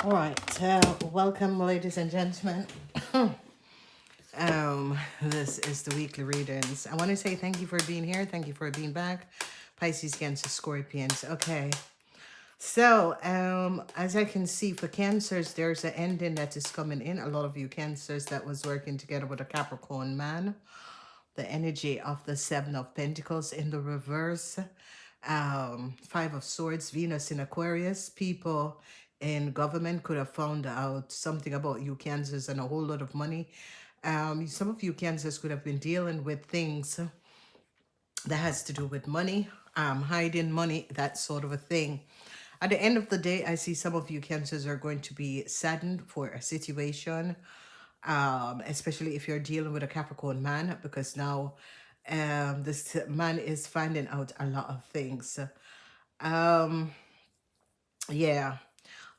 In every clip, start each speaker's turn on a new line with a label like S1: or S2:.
S1: All right, welcome, ladies and gentlemen. This is the weekly readings. I want to say thank you for being here. Thank you for being back, Pisces, Cancer, Scorpions. Okay, so as I can see for Cancers, there's an ending that is coming in. A lot of you Cancers that was working together with a Capricorn man. The energy of the Seven of Pentacles in the reverse, Five of Swords, Venus in Aquarius. People in government could have found out something about you Cancers and a whole lot of money. Some of you Cancers could have been dealing with things that has to do with money, hiding money, that sort of a thing. At the end of the day, I see some of you Cancers are going to be saddened for a situation, especially if you're dealing with a Capricorn man, because now this man is finding out a lot of things. Um, yeah,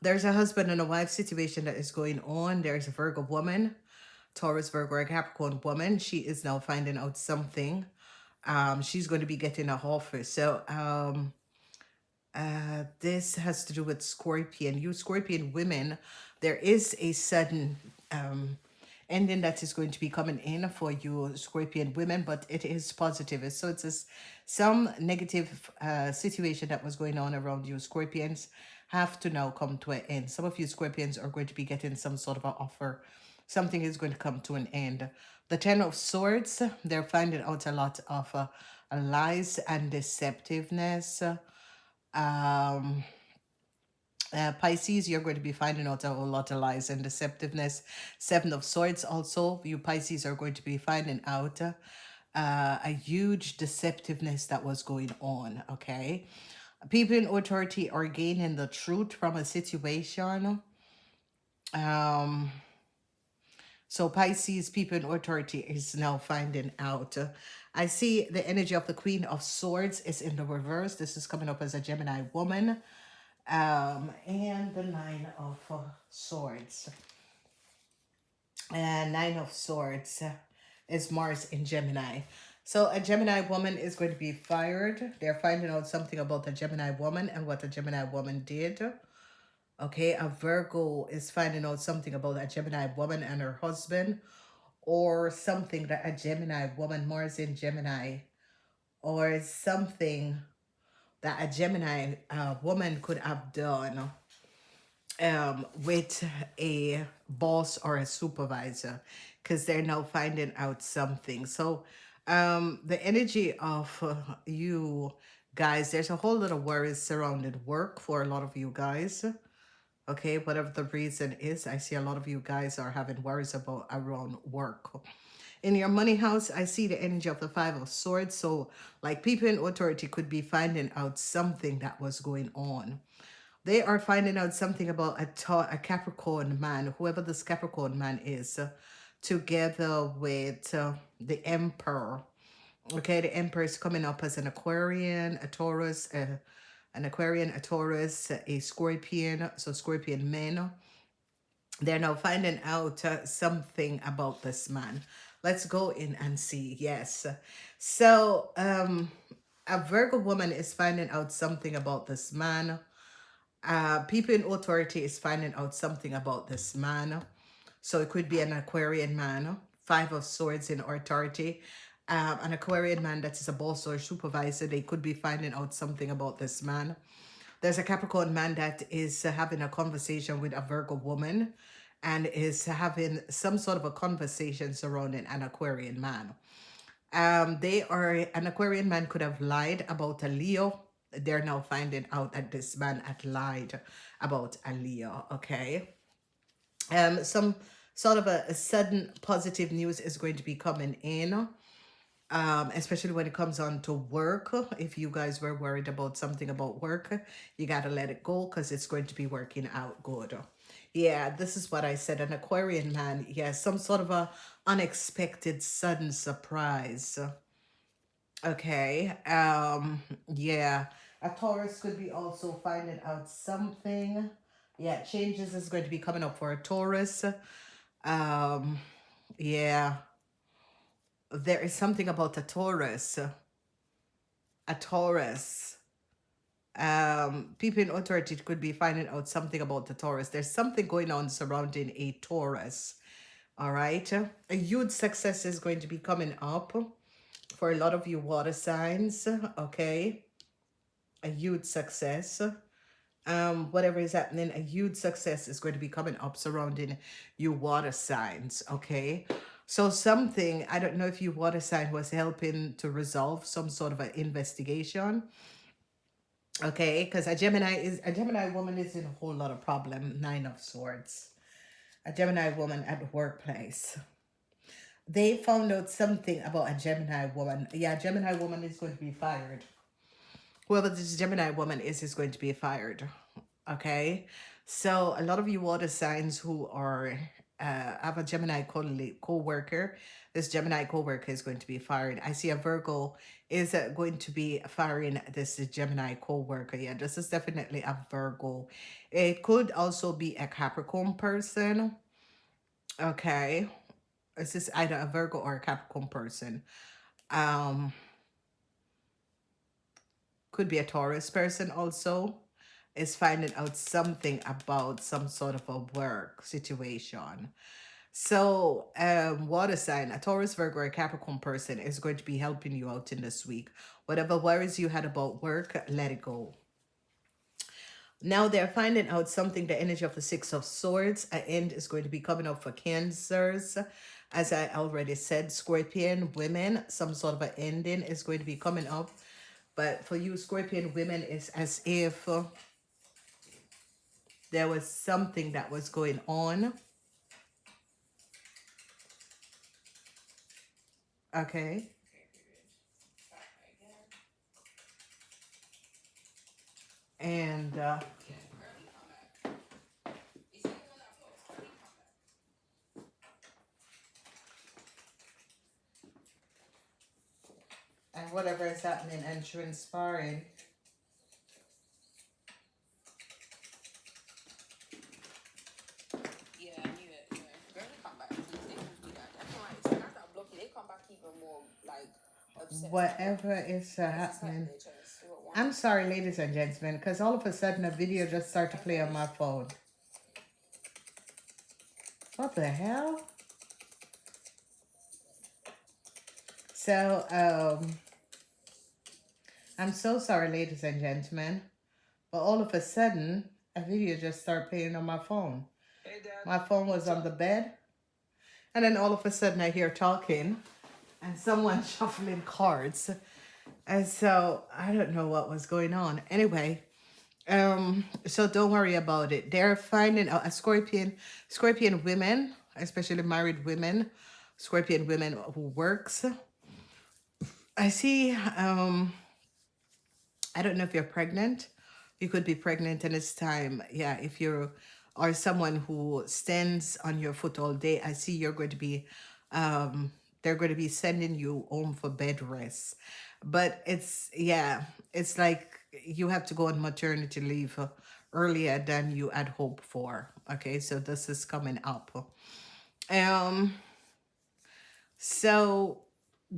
S1: there's a husband and a wife situation that is going on. There's a Virgo woman, Taurus, Virgo, or Capricorn woman. She is now finding out something. She's going to be getting a offer. So, this has to do with Scorpion. You Scorpion women, there is a sudden ending that is going to be coming in for you Scorpion women, but it is positive. So it's some negative situation that was going on around you Scorpions have to now come to an end. Some of you Scorpions are going to be getting some sort of an offer. Something is going to come to an end. The Ten of Swords, they're finding out a lot of lies and deceptiveness. Um, Pisces, you're going to be finding out a whole lot of lies and deceptiveness. Seven of Swords, also, you Pisces are going to be finding out a huge deceptiveness that was going on, okay? People in authority are gaining the truth from a situation. Um, so Pisces, people in authority is now finding out. I see the energy of the Queen of Swords is in the reverse. This is coming up as a Gemini woman. And the Nine of Swords. And Nine of Swords is Mars in Gemini. So a Gemini woman is going to be fired. They're finding out something about the Gemini woman and what a Gemini woman did. Okay, a Virgo is finding out something about a Gemini woman and her husband, or something that a Gemini woman, Mars in Gemini, or something that a Gemini woman could have done with a boss or a supervisor, because they're now finding out something. So the energy of you guys, there's a whole lot of worries surrounding work for a lot of you guys. Okay, whatever the reason is, I see a lot of you guys are having worries about around work. In your money house, I see the energy of the Five of Swords. So, like, people in authority could be finding out something that was going on. They are finding out something about a Capricorn man, whoever this Capricorn man is, together with the Emperor. Okay, the Emperor is coming up as an Aquarian, a Taurus, an Aquarian, a Taurus, a Scorpion, so Scorpion men. They're now finding out something about this man. Let's go in and see. Yes. So, a Virgo woman is finding out something about this man. People in authority is finding out something about this man. So it could be an Aquarian man, Five of Swords in authority. An Aquarian man that is a boss or supervisor, they could be finding out something about this man. There's a Capricorn man that is having a conversation with a Virgo woman and is having some sort of a conversation surrounding an Aquarian man. An Aquarian man could have lied about a Leo. They're now finding out that this man had lied about a Leo. Okay. Some sort of a sudden positive news is going to be coming in. Especially when it comes on to work. If you guys were worried about something about work, you got to let it go because it's going to be working out good. Yeah, this is what I said. An Aquarian man, yeah, some sort of a unexpected sudden surprise. Okay. Yeah. A Taurus could be also finding out something. Yeah, changes is going to be coming up for a Taurus. Um, yeah. There is something about a Taurus. A Taurus. People in authority could be finding out something about the Taurus. There's something going on surrounding a Taurus. All right. A huge success is going to be coming up for a lot of you water signs. Okay. A huge success. Whatever is happening, a huge success is going to be coming up surrounding you water signs. Okay. So something, I don't know if you water sign was helping to resolve some sort of an investigation. Okay, because a Gemini woman is in a whole lot of problem. Nine of Swords. A Gemini woman at the workplace. They found out something about a Gemini woman. Yeah, Gemini woman is going to be fired. Whoever this Gemini woman is going to be fired. Okay, so a lot of you water signs who are have a Gemini co-worker, this Gemini co-worker is going to be fired. I see a Virgo is going to be firing this Gemini co-worker. Yeah, this is definitely a Virgo. It could also be a Capricorn person. Okay, this is either a Virgo or a Capricorn person. Um, could be a Taurus person also, is finding out something about some sort of a work situation. So, water sign, a Taurus, Virgo, or a Capricorn person is going to be helping you out in this week. Whatever worries you had about work, let it go. Now they're finding out something, the energy of the Six of Swords. An end is going to be coming up for Cancers. As I already said, Scorpion women, some sort of an ending is going to be coming up. But for you, Scorpion women, it's as if there was something that was going on. Okay. And whatever is happening and transpiring.
S2: Yeah, I knew it. Yeah. Girl, they come back. They do that. I feel like it's not that blocky. They come back even more like upset.
S1: Whatever is happening. I'm sorry, ladies and gentlemen, because all of a sudden a video just started to play on my phone. What the hell? So, I'm so sorry, ladies and gentlemen, but all of a sudden a video just started playing on my phone. Hey, Dad. My phone was on the bed, and then all of a sudden I hear talking and someone shuffling cards. And so I don't know what was going on. Anyway, so don't worry about it. They're finding out a Scorpion women, especially married women, Scorpion women who works. I see, I don't know if you're pregnant. You could be pregnant and it's time. Yeah, if you're or someone who stands on your foot all day, I see you're going to be they're going to be sending you home for bed rest. But it's yeah, it's like you have to go on maternity leave earlier than you had hoped for. Okay, so this is coming up. Um so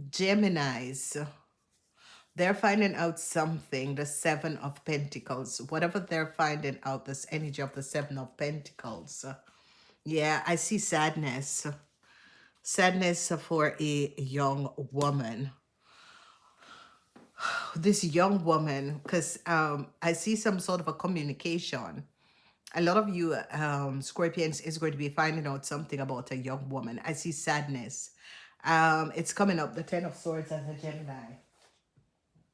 S1: Geminis, they're finding out something, the Seven of Pentacles. Whatever they're finding out, this energy of the Seven of Pentacles. Yeah, I see sadness. Sadness for a young woman. This young woman, because I see some sort of a communication. A lot of you Scorpions is going to be finding out something about a young woman. I see sadness. It's coming up, the Ten of Swords as a Gemini.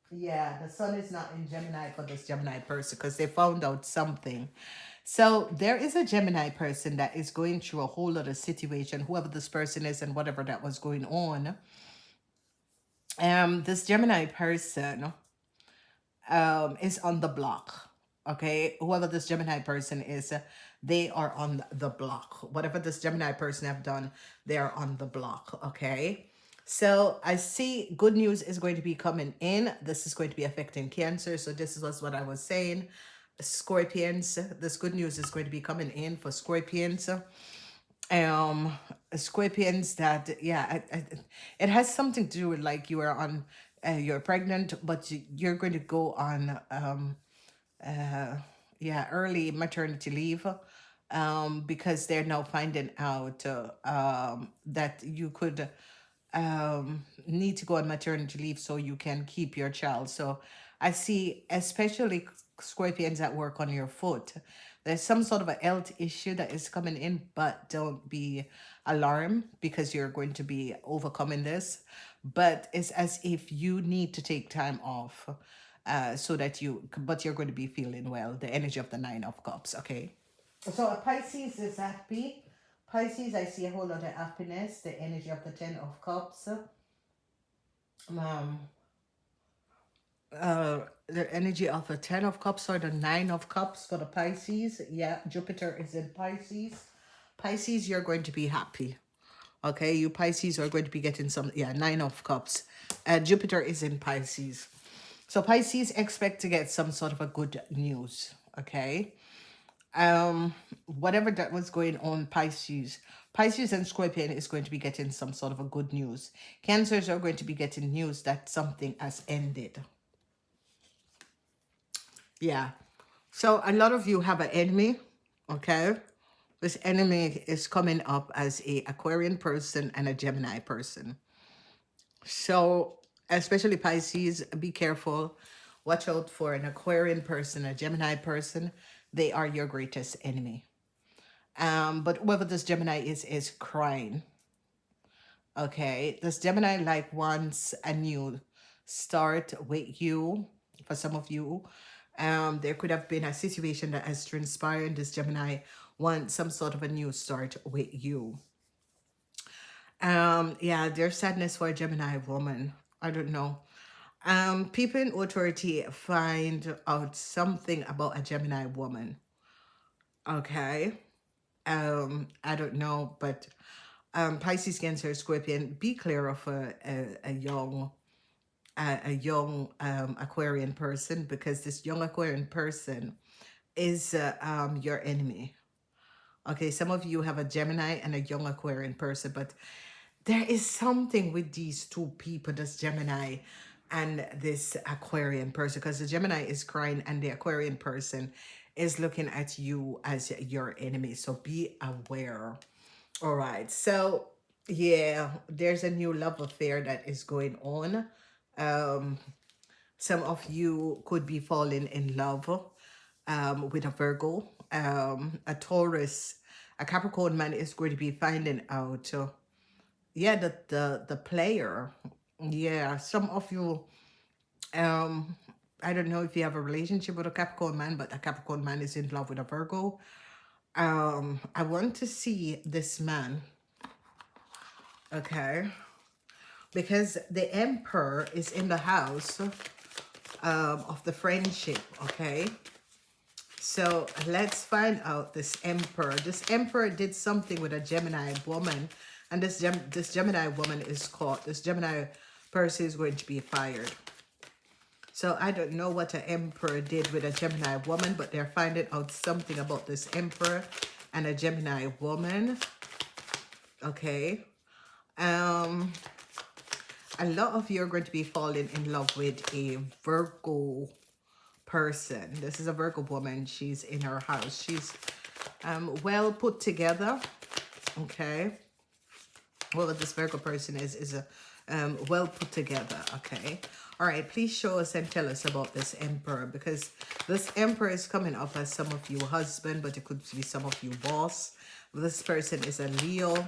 S1: Yeah, the sun is not in Gemini for this Gemini person because they found out something. So there is a Gemini person that is going through a whole other situation, whoever this person is and whatever that was going on. This Gemini person is on the block. Okay, whoever this Gemini person is, they are on the block. Whatever this Gemini person have done, they are on the block. Okay, so I see good news is going to be coming in. This is going to be affecting Cancer. So this is what I was saying. Scorpions, this good news is going to be coming in for Scorpions. Um, Scorpions that yeah, it has something to do with like you are on, you're pregnant, but you're going to go on uh, yeah, early maternity leave, because they're now finding out that you could need to go on maternity leave so you can keep your child. So I see, especially Scorpions that work on your foot, there's some sort of a health issue that is coming in, but don't be alarmed because you're going to be overcoming this. But it's as if you need to take time off, so that but you're going to be feeling well. The energy of the Nine of Cups, okay? So a Pisces is happy. Pisces, I see a whole lot of happiness. The energy of the Ten of Cups. Um, the energy of the Ten of Cups or the Nine of Cups for the Pisces. Yeah, Jupiter is in Pisces. Pisces, you're going to be happy. Okay, you Pisces are going to be getting some, yeah, Nine of Cups. Jupiter is in Pisces. So Pisces expect to get some sort of a good news. Okay. Whatever that was going on, Pisces and Scorpion is going to be getting some sort of a good news. Cancers are going to be getting news that something has ended. Yeah. So a lot of you have an enemy, okay? This enemy is coming up as a Aquarian person and a Gemini person. So especially Pisces, be careful. Watch out for an Aquarian person, a Gemini person. They are your greatest enemy. But whoever this Gemini is crying. Okay, this Gemini like wants a new start with you. For some of you, there could have been a situation that has transpired. This Gemini wants some sort of a new start with you. Yeah, there's sadness for a Gemini woman. I don't know. People in authority find out something about a Gemini woman. Okay. I don't know, but Pisces, Cancer, Scorpion, be clear of a young Aquarian person, because this young Aquarian person is your enemy. Okay, some of you have a Gemini and a young Aquarian person, but there is something with these two people, this Gemini and this Aquarian person, because the Gemini is crying and the Aquarian person is looking at you as your enemy. So be aware. All right. So, yeah, there's a new love affair that is going on. Um, some of you could be falling in love with a Virgo, a Taurus, a Capricorn man is going to be finding out. Yeah, the player. Yeah, some of you, um, I don't know if you have a relationship with a Capricorn man, but a Capricorn man is in love with a Virgo. I want to see this man, okay? Because the Emperor is in the house of the friendship, okay? So let's find out this Emperor. This Emperor did something with a Gemini woman, and this Gemini woman is caught. This Gemini person is going to be fired. So I don't know what an Emperor did with a Gemini woman, but they're finding out something about this Emperor and a Gemini woman. Okay. Um, a lot of you are going to be falling in love with a Virgo person. This is a Virgo woman. She's in her house. She's well put together. Okay. Whoever this Virgo person is a well put together. Okay. All right. Please show us and tell us about this Emperor, because this Emperor is coming up as some of you husband, but it could be some of you boss. This person is a Leo.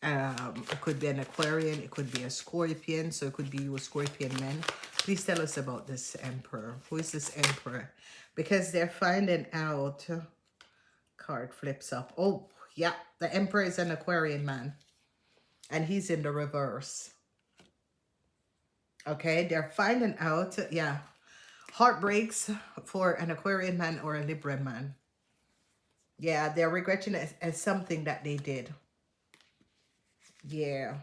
S1: It could be an Aquarian, it could be a Scorpion, so it could be you, a Scorpion man. Please tell us about this Emperor. Who is this Emperor? Because they're finding out. Card flips up. Oh, yeah, the Emperor is an Aquarian man, and he's in the reverse. Okay, they're finding out, yeah, heartbreaks for an Aquarian man or a Libra man. Yeah, they're regretting it as something that they did. Yeah.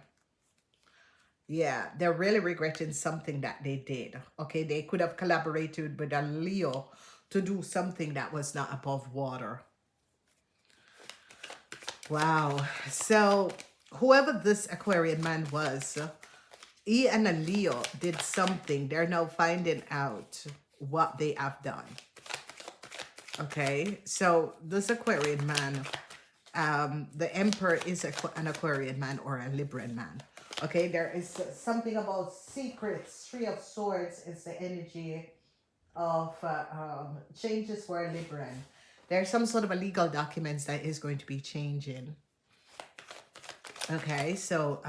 S1: Yeah, they're really regretting something that they did. Okay, they could have collaborated with a Leo to do something that was not above water. Wow. So, whoever this Aquarian man was, he and a Leo did something. They're now finding out. what they have done. Okay, so this Aquarian man, the Emperor is an Aquarian man or a Libran man. Okay, there is something about secrets. Three of Swords is the energy of changes for a Libran. There's some sort of a legal documents that is going to be changing. Okay, so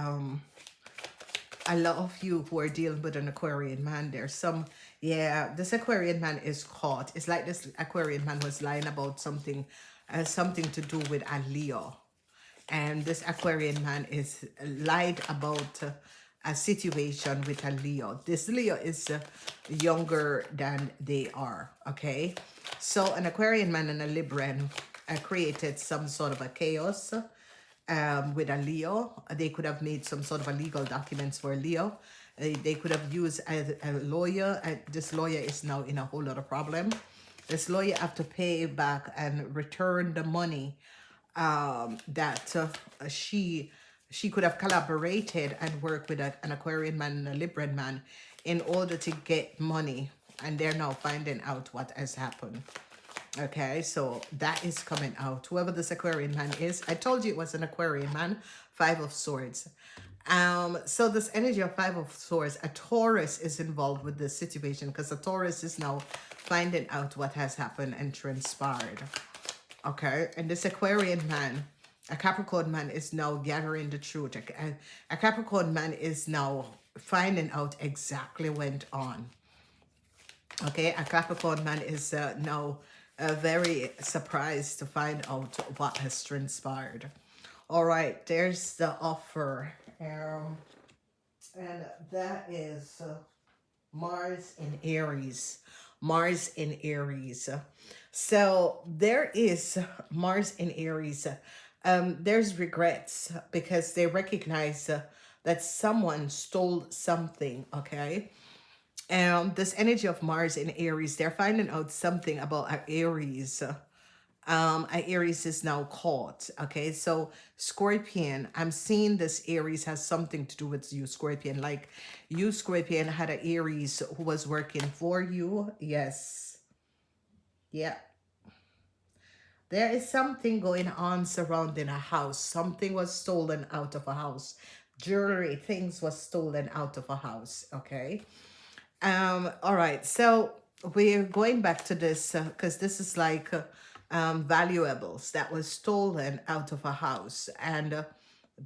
S1: a lot of you who are dealing with an Aquarian man, there's some, yeah, this Aquarian man is caught. It's like this Aquarian man was lying about something, something to do with a Leo. And this Aquarian man is lied about a situation with a Leo. This Leo is younger than they are, okay? So an Aquarian man and a Libran created some sort of a chaos with a Leo. They could have made some sort of a legal documents for Leo. They could have used a lawyer. This lawyer is now in a whole lot of problem. This lawyer have to pay back and return the money that she could have collaborated and worked with an Aquarian man and a Libran man in order to get money, and they're now finding out what has happened. Okay, so that is coming out. Whoever this Aquarian man is, I told you it was an Aquarian man. Five of Swords. So this energy of Five of Swords, a Taurus is involved with this situation because a Taurus is now finding out what has happened and transpired. Okay, and this Aquarian man, a Capricorn man is now gathering the truth. A Capricorn man is now finding out exactly what went on. Okay, a Capricorn man is now very surprised to find out what has transpired. All right, there's the offer. And that is Mars in Aries. Mars in Aries. So there is Mars in Aries. There's regrets because they recognize that someone stole something, okay? This energy of Mars in Aries, they're finding out something about Aries. Aries is now caught. Okay, so Scorpion, I'm seeing this Aries has something to do with you, Scorpion. Like you, Scorpion, had an Aries who was working for you. Yes. Yeah. There is something going on surrounding a house. Something was stolen out of a house. Jewelry, things was stolen out of a house. Okay. All right, so we're going back to this because this is like valuables that was stolen out of a house, and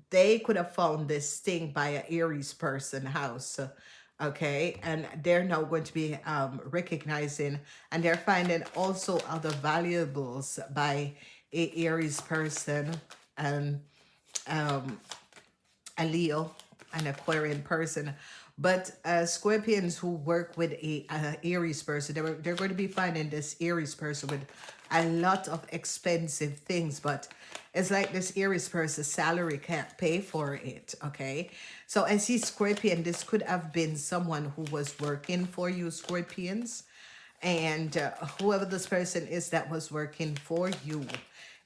S1: they could have found this thing by a Aries person house. Okay, and they're now going to be recognizing, and they're finding also other valuables by a Aries person and a Leo, an Aquarian person. But Scorpions who work with a Aries person, they're going to be finding this Aries person with a lot of expensive things, but it's like this Aries person's salary can't pay for it, okay? So I see Scorpion, this could have been someone who was working for you, Scorpions, and whoever this person is that was working for you,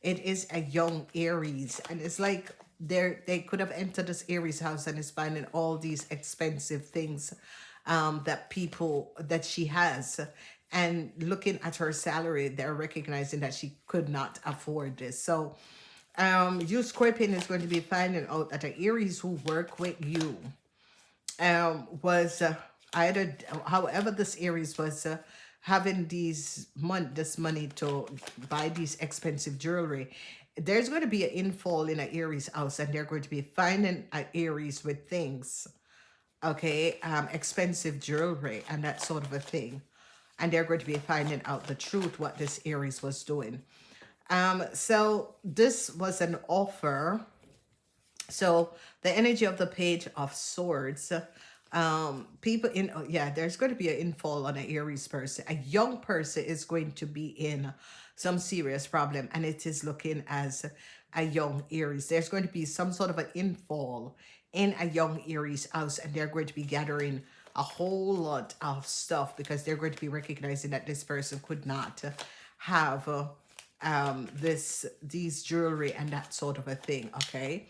S1: it is a young Aries, and it's like they could have entered this Aries house and is finding all these expensive things that she has, and looking at her salary, they're recognizing that she could not afford this. So you, Scorpion, is going to be finding out that the Aries who work with you was either, however this Aries was having this money to buy these expensive jewelry. There's going to be an infall in an Aries house, and they're going to be finding an Aries with things, okay, expensive jewelry and that sort of a thing, and they're going to be finding out the truth what this Aries was doing. So this was an offer. So the energy of the Page of Swords, people in, oh, yeah, there's going to be an infall on an Aries person. A young person is going to be in some serious problem, and it is looking as a young Aries. There's going to be some sort of an infall in a young Aries house, and they're going to be gathering a whole lot of stuff because they're going to be recognizing that this person could not have these jewelry and that sort of a thing, okay?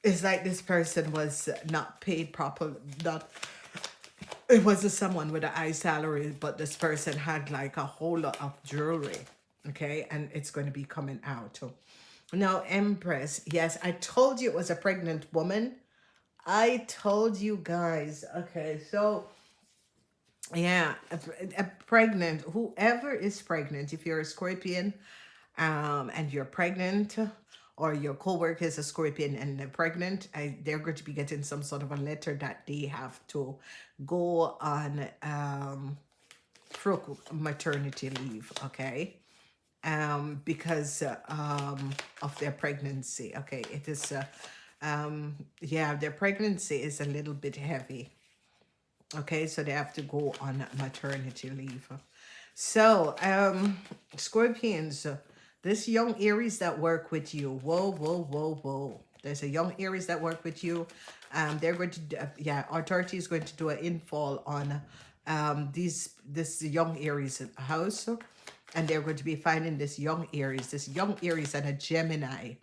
S1: It's like this person was not paid proper, not It wasn't someone with a high salary, but this person had like a whole lot of jewelry. Okay, and it's going to be coming out. Now, Empress, yes, I told you it was a pregnant woman. I told you guys. Okay, so yeah, a pregnant, whoever is pregnant, if you're a Scorpion, and you're pregnant, or your coworker is a Scorpion and they're pregnant, they're going to be getting some sort of a letter that they have to go on through maternity leave, okay? Because of their pregnancy, okay? It is, yeah, their pregnancy is a little bit heavy. Okay, so they have to go on maternity leave. So, Scorpions, this young Aries that work with you, whoa, whoa, whoa, whoa. There's a young Aries that work with you. They're going to, yeah, authority is going to do an infall on this young Aries house, and they're going to be finding this young Aries and a Gemini,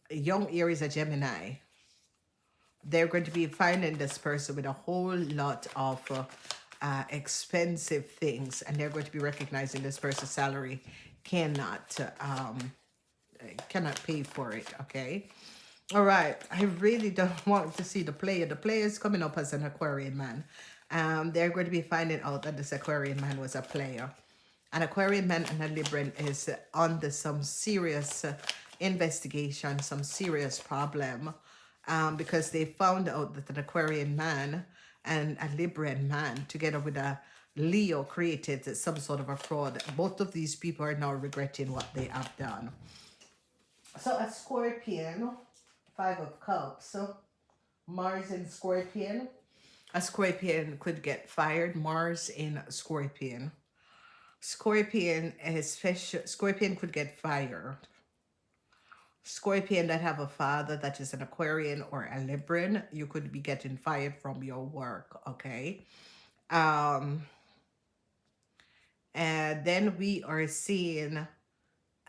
S1: a young Aries, a Gemini. They're going to be finding this person with a whole lot of expensive things, and they're going to be recognizing this person's salary cannot cannot pay for it. Okay, all right. I really don't want to see the player. The player is coming up as an Aquarian man. They're going to be finding out that this Aquarian man was a player. An Aquarian man and a Libran is under some serious investigation, some serious problem, because they found out that an Aquarian man and a Libran man, together with a Leo, created some sort of a fraud. Both of these people are now regretting what they have done. So a Scorpion, Five of Cups, so Mars in Scorpion. A Scorpion could get fired. Mars in Scorpion. Scorpion, especially Scorpion, could get fired. Scorpion that have a father that is an Aquarian or a Libran, you could be getting fired from your work. Okay. Um, and then we are seeing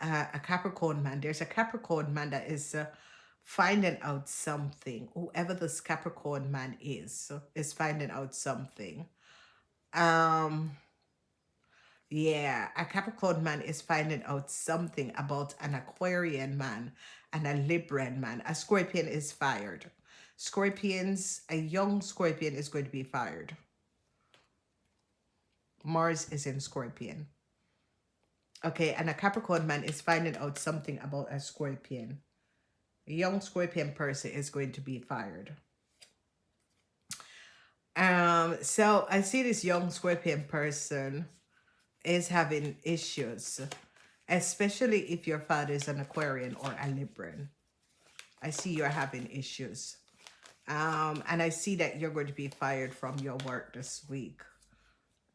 S1: a Capricorn man. There's a Capricorn man that is finding out something. Whoever this Capricorn man is finding out something. Um, Yeah, a Capricorn man is finding out something about an Aquarian man and a Libran man. A Scorpion is fired. Scorpions, a young Scorpion is going to be fired. Mars is in Scorpion. Okay, and a Capricorn man is finding out something about a Scorpion. A young Scorpion person is going to be fired. So I see this young Scorpion person is having issues, especially if your father is an Aquarian or a Libran. I see you're having issues. And I see that you're going to be fired from your work this week.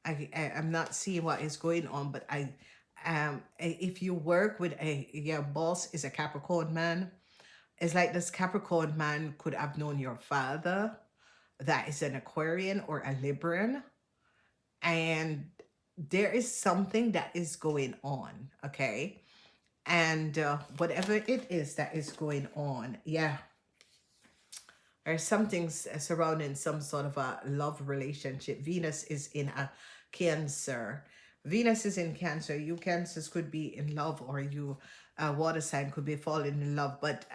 S1: I'm not seeing what is going on, but if you work with your boss is a Capricorn man, it's like this Capricorn man could have known your father that is an Aquarian or a Libran, and there is something that is going on, okay? And whatever it is that is going on, yeah, there's something surrounding some sort of a love relationship. Venus is in a Cancer. Venus is in Cancer. You Cancers could be in love, or you water sign could be falling in love. But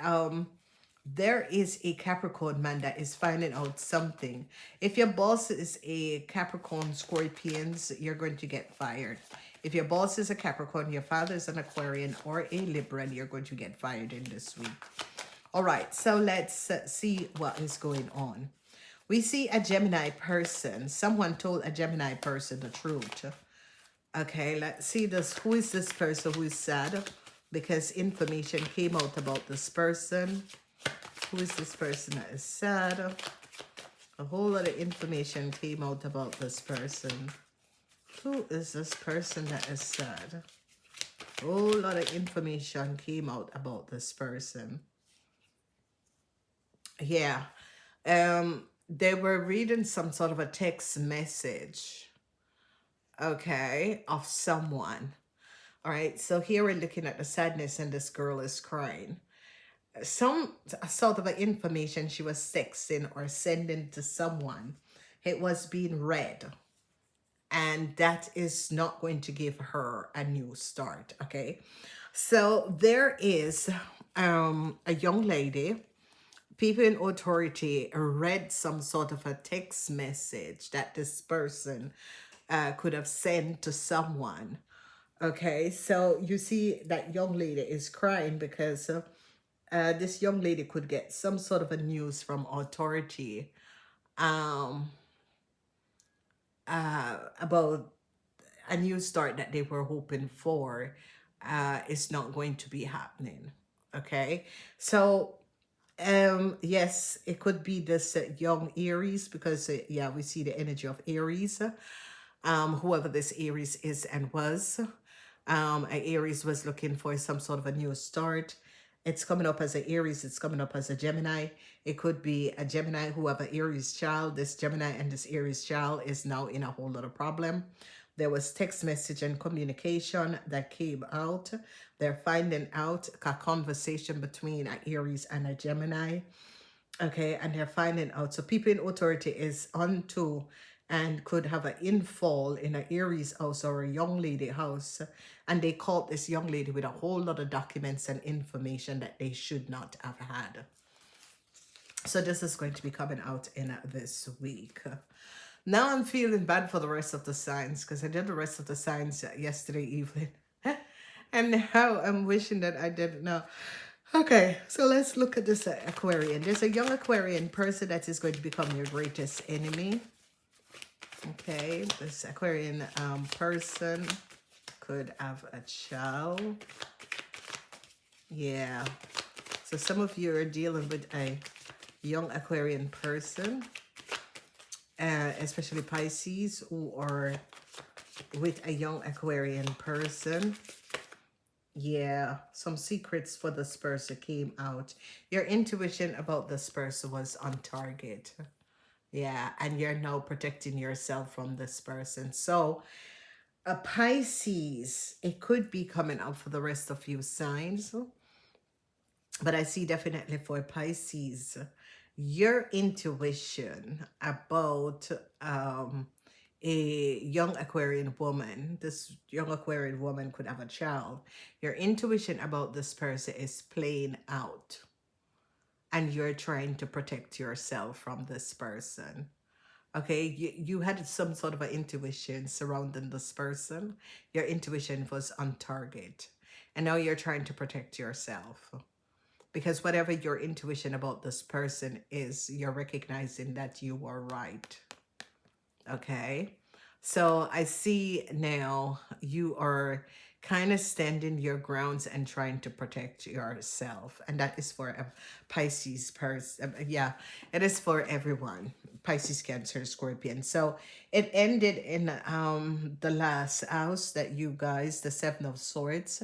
S1: there is a Capricorn man that is finding out something. If your boss is a Capricorn Scorpions, you're going to get fired. If your boss is a Capricorn, your father is an Aquarian or a Libra, you're going to get fired in this week. All right, so let's see what is going on. We see a Gemini person. Someone told a Gemini person the truth. Okay, let's see this. Who is this person who is sad? Because information came out about this person. Who is this person that is sad? A whole lot of information came out about this person. Who is this person that is sad? A whole lot of information came out about this person. Yeah. They were reading some sort of a text message, okay, of someone. All right. So here we're looking at the sadness, and this girl is crying. Some sort of information she was texting or sending to someone It was being read, and that is not going to give her a new start. Okay, so there is a young lady. People in authority read some sort of a text message that this person could have sent to someone. Okay, so you see that young lady is crying because this young lady could get some sort of a news from authority um, about a new start that they were hoping for is not going to be happening. Okay, so yes, it could be this young Aries because yeah, we see the energy of Aries. Whoever this Aries is and was. A Aries was looking for some sort of a new start. It's coming up as a Aries, it's coming up as a Gemini. It could be a Gemini who have an Aries child. This Gemini and this Aries child is now in a whole lot of problem. There was text message and communication that came out. They're finding out a conversation between an Aries and a Gemini. Okay, and they're finding out. So people in authority is onto and could have an infall in an Aries house or a young lady house. And they caught this young lady with a whole lot of documents and information that they should not have had. So this is going to be coming out in this week. Now I'm feeling bad for the rest of the signs because I did the rest of the signs yesterday evening. And now I'm wishing that I didn't know. Okay, so let's look at this Aquarian. There's a young Aquarian person that is going to become your greatest enemy. Okay, this Aquarian person could have a child. Yeah, so some of you are dealing with a young Aquarian person, especially Pisces, who are with a young Aquarian person. Yeah, some secrets for this person came out. Your intuition about this person was on target. Yeah, and you're now protecting yourself from this person. So, a Pisces, it could be coming up for the rest of you signs, but I see definitely for Pisces, your intuition about a young Aquarian woman, this young Aquarian woman could have a child. Your intuition about this person is playing out, and you're trying to protect yourself from this person. Okay, you had some sort of an intuition surrounding this person. Your intuition was on target, and now you're trying to protect yourself because whatever your intuition about this person is, you're recognizing that you were right. Okay. So I see now you are kind of standing your grounds and trying to protect yourself. And that is for a Pisces person. Yeah, it is for everyone. Pisces, Cancer, Scorpion. So it ended in the last house that you guys, the Seven of Swords.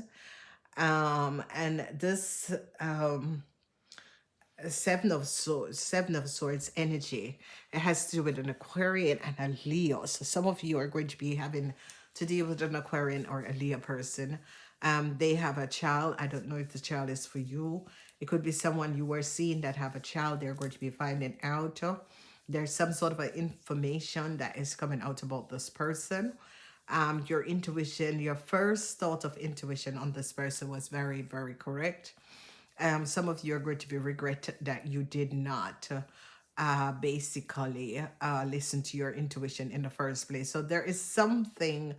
S1: And this Seven of Swords energy. It has to do with an Aquarian and a Leo. So some of you are going to be having to deal with an Aquarian or a Leo person. They have a child. I don't know if the child is for you. It could be someone you were seeing that have a child. They're going to be finding out. There's some sort of information that is coming out about this person. Your intuition, your first thought of intuition on this person was very, very correct. Some of you are going to be regret that you did not basically listen to your intuition in the first place. So there is something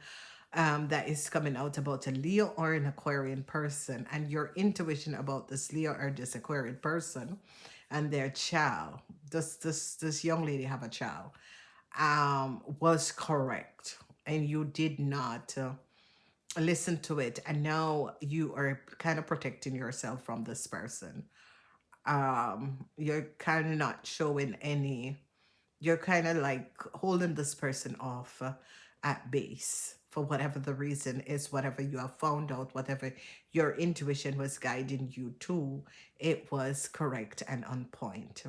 S1: that is coming out about a Leo or an Aquarian person, and your intuition about this Leo or this Aquarian person and their child. This young lady have a child. Was correct, and you did not. Listen to it, and now you are kind of protecting yourself from this person. You're kind of not showing any, you're kind of like holding this person off at base for whatever the reason is, whatever you have found out, whatever your intuition was guiding you to, it was correct and on point.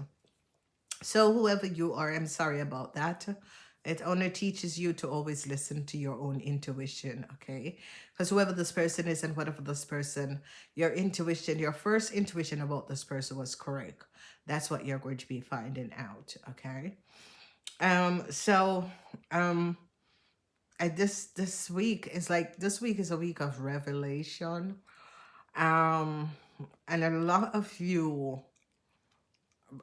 S1: So, whoever you are, I'm sorry about that. It only teaches you to always listen to your own intuition, okay? Because whoever this person is and whatever this person, your intuition, your first intuition about this person was correct. That's what you're going to be finding out, okay? So um this week is like, this week is a week of revelation. Um and a lot of you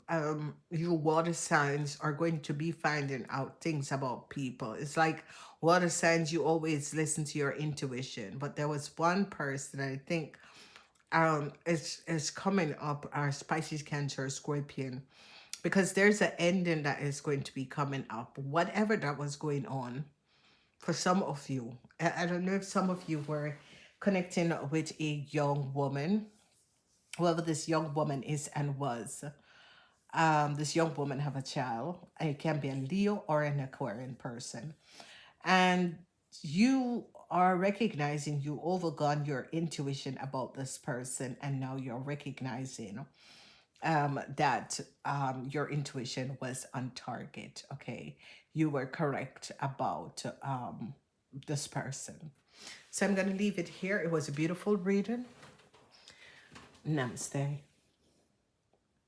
S1: water signs are going to be finding out things about people. It's like water signs, you always listen to your intuition. But there was one person, I think, it's coming up, our Pisces, Cancer, Scorpion, because there's an ending that is going to be coming up. Whatever that was going on for some of you, I don't know if some of you were connecting with a young woman, whoever this young woman is and was. This young woman have a child. It can be a Leo or an Aquarian person, and you are recognizing, you overgone your intuition about this person, and now you're recognizing that your intuition was on target. Okay, you were correct about this person. So I'm going to leave it here. It was a beautiful reading. Namaste.